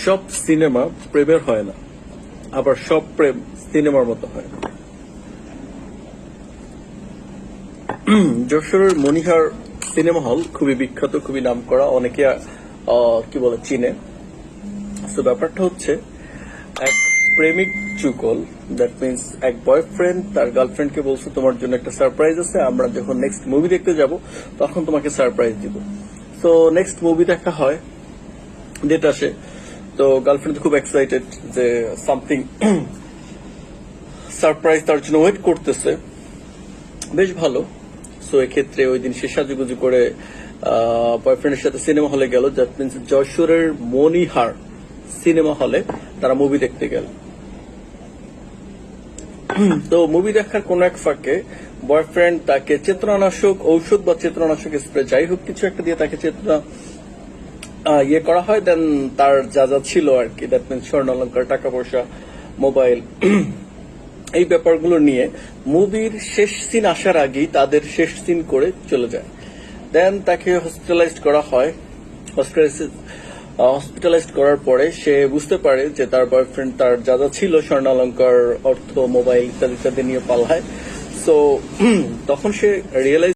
সব সিনেমা প্রেমের হয় না, আবার সব প্রেম সিনেমার মতো হয় না। যশোরের মনিহার সিনেমা হল খুবই বিখ্যাত, খুবই নামকরা, অনেকে কি বলে চিনে। তো ব্যাপারটা হচ্ছে এক প্রেমিক যুগল, দ্যাট মিনস এক বয়ফ্রেন্ড তার গার্লফ্রেন্ডকে বলছে তোমার জন্য একটা সারপ্রাইজ আছে, আমরা যখন নেক্সট মুভি দেখতে যাব তখন তোমাকে সারপ্রাইজ দিব। তো নেক্সট মুভি দেখা হয়, ডেট আসে, তো গার্লফ্রেন্ড খুব এক্সাইটেড যে সামথিং সারপ্রাইজ তার জন্য ওয়েট করতেছে, বেশ ভালো। সো এক্ষেত্রে ওই দিন সে সাজুগুজু করে বয়ফ্রেন্ডের সাথে সিনেমা হলে গেল, দ্যাট মিনস যশোরের মনিহার সিনেমা হলে তারা মুভি দেখতে গেল। তো মুভি দেখার কোন এক ফাঁকে বয়ফ্রেন্ড তাকে চেতনানাশক ঔষধ বা চেতনানাশক স্প্রে যাই হোক কিছু একটা দিয়ে তাকে চেতনা করা হয়। দেন তার যা যা ছিল আর কি, দ্যাট মিনস স্বর্ণালঙ্কার, টাকা পয়সা, মোবাইল, এই ব্যাপারগুলো নিয়ে মুভির শেষ সিন আসার আগেই তাদের শেষ সিন করে চলে যায়। দেন তাকে হসপিটালাইজড করা হয়। হসপিটালাইজড করার পরে সে বুঝতে পারে যে তার বয়ফ্রেন্ড তার যা যা ছিল স্বর্ণালঙ্কার, অর্থ, মোবাইল ইত্যাদি ইত্যাদি নিয়ে পালায়। সো তখন সে রিয়েলাইজ